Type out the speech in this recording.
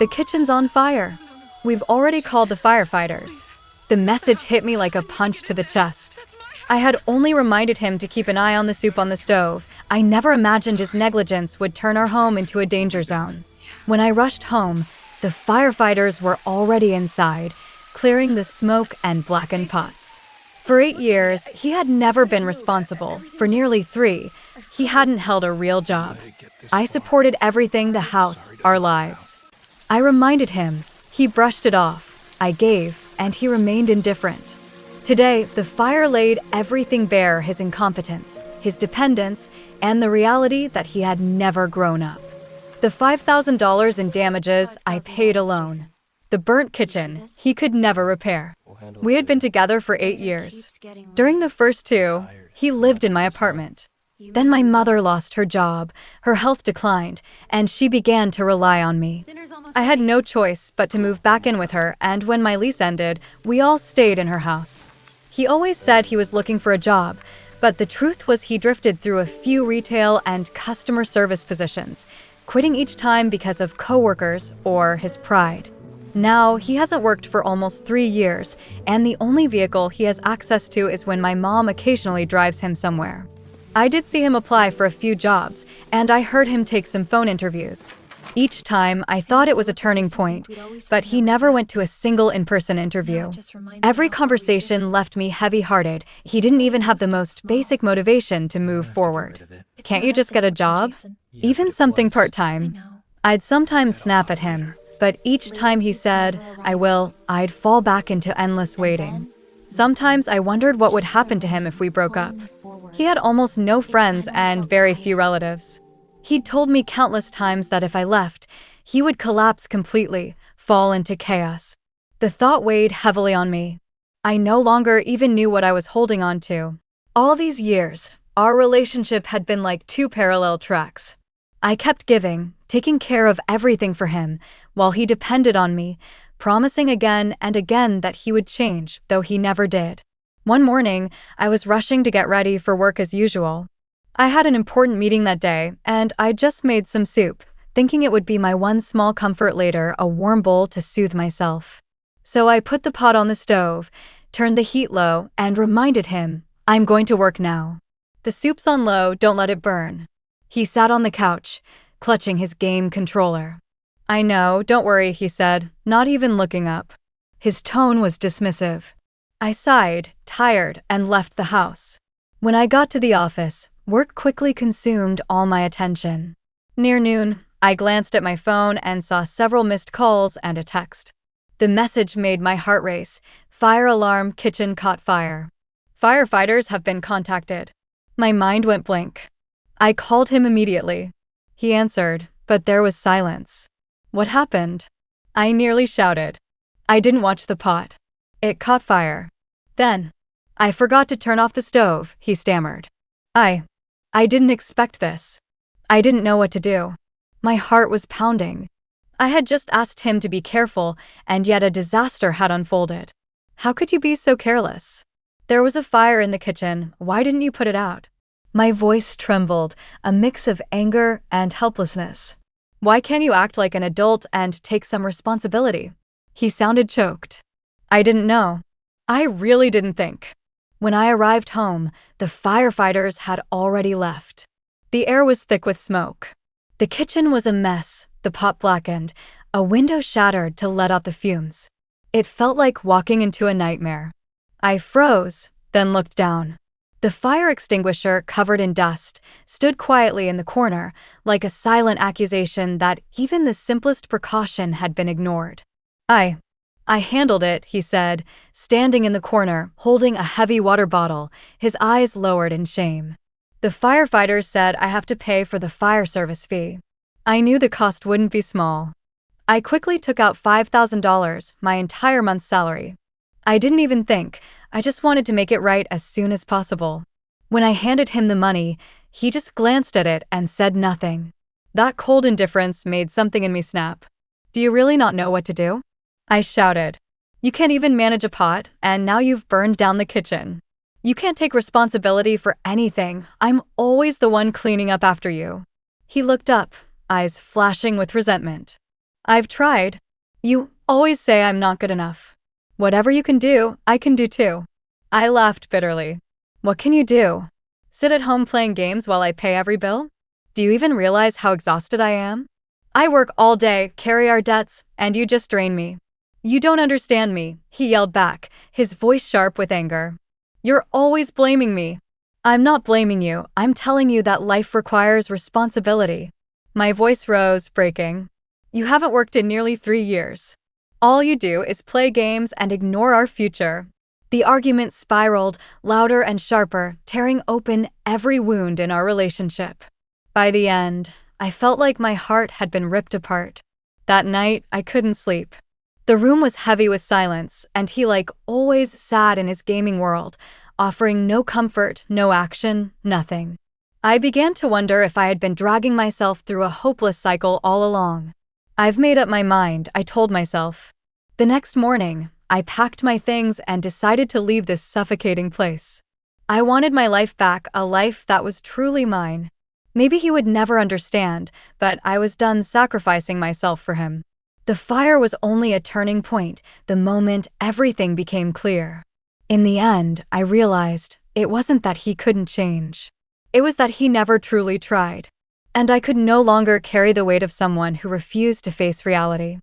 The kitchen's on fire. We've already called the firefighters. The message hit me like a punch to the chest. I had only reminded him to keep an eye on the soup on the stove. I never imagined his negligence would turn our home into a danger zone. When I rushed home, the firefighters were already inside, clearing the smoke and blackened pots. For 8 years, he had never been responsible. For nearly 3, he hadn't held a real job. I supported everything, the house, our lives. I reminded him. He brushed it off. I gave, and he remained indifferent. Today, the fire laid everything bare: his incompetence, his dependence, and the reality that he had never grown up. The $5,000 in damages I paid alone. The burnt kitchen he could never repair. We had been together for 8 years. During the first 2, he lived in my apartment. Then my mother lost her job, her health declined, and she began to rely on me. I had no choice but to move back in with her, and when my lease ended, we all stayed in her house. He always said he was looking for a job, but the truth was he drifted through a few retail and customer service positions, quitting each time because of coworkers or his pride. Now, he hasn't worked for almost 3 years, and the only vehicle he has access to is when my mom occasionally drives him somewhere. I did see him apply for a few jobs, and I heard him take some phone interviews. Each time, I thought it was a turning point, but he never went to a single in-person interview. Every conversation left me heavy-hearted. He didn't even have the most basic motivation to move forward. Can't you just get a job? Even something part-time? I'd sometimes snap at him, but each time he said, "I will," I'd fall back into endless waiting. Sometimes I wondered what would happen to him if we broke up. He had almost no friends and very few relatives. He'd told me countless times that if I left, he would collapse completely, fall into chaos. The thought weighed heavily on me. I no longer even knew what I was holding on to. All these years, our relationship had been like 2 parallel tracks. I kept giving, taking care of everything for him, while he depended on me, promising again and again that he would change, though he never did. One morning, I was rushing to get ready for work as usual. I had an important meeting that day, and I just made some soup, thinking it would be my one small comfort later, a warm bowl to soothe myself. So I put the pot on the stove, turned the heat low, and reminded him, "I'm going to work now. The soup's on low, don't let it burn." He sat on the couch, clutching his game controller. "I know, don't worry," he said, not even looking up. His tone was dismissive. I sighed, tired, and left the house. When I got to the office, work quickly consumed all my attention. Near noon, I glanced at my phone and saw several missed calls and a text. The message made my heart race. "Fire alarm, kitchen caught fire. Firefighters have been contacted." My mind went blank. I called him immediately. He answered, but there was silence. "What happened?" I nearly shouted. "I didn't watch the pot. It caught fire. Then, I forgot to turn off the stove," he stammered. I didn't expect this. I didn't know what to do. My heart was pounding. I had just asked him to be careful, and yet a disaster had unfolded. How could you be so careless? There was a fire in the kitchen. Why didn't you put it out? My voice trembled, a mix of anger and helplessness. Why can't you act like an adult and take some responsibility? He sounded choked. I didn't know. I really didn't think. When I arrived home, the firefighters had already left. The air was thick with smoke. The kitchen was a mess, the pot blackened, a window shattered to let out the fumes. It felt like walking into a nightmare. I froze, then looked down. The fire extinguisher, covered in dust, stood quietly in the corner, like a silent accusation that even the simplest precaution had been ignored. I handled it," he said, standing in the corner, holding a heavy water bottle, his eyes lowered in shame. "The firefighters said I have to pay for the fire service fee." I knew the cost wouldn't be small. I quickly took out $5,000, my entire month's salary. I didn't even think, I just wanted to make it right as soon as possible. When I handed him the money, he just glanced at it and said nothing. That cold indifference made something in me snap. "Do you really not know what to do?" I shouted. "You can't even manage a pot, and now you've burned down the kitchen. You can't take responsibility for anything. I'm always the one cleaning up after you." He looked up, eyes flashing with resentment. I've tried. You always say I'm not good enough. Whatever you can do, I can do too. I laughed bitterly. What can you do? Sit at home playing games while I pay every bill? Do you even realize how exhausted I am? I work all day, carry our debts, and you just drain me. You don't understand me, he yelled back, his voice sharp with anger. You're always blaming me. I'm not blaming you, I'm telling you that life requires responsibility. My voice rose, breaking. You haven't worked in nearly 3 years. All you do is play games and ignore our future. The argument spiraled, louder and sharper, tearing open every wound in our relationship. By the end, I felt like my heart had been ripped apart. That night, I couldn't sleep. The room was heavy with silence, and he, like always, sat in his gaming world, offering no comfort, no action, nothing. I began to wonder if I had been dragging myself through a hopeless cycle all along. I've made up my mind, I told myself. The next morning, I packed my things and decided to leave this suffocating place. I wanted my life back, a life that was truly mine. Maybe he would never understand, but I was done sacrificing myself for him. The fire was only a turning point, the moment everything became clear. In the end, I realized it wasn't that he couldn't change. It was that he never truly tried. And I could no longer carry the weight of someone who refused to face reality.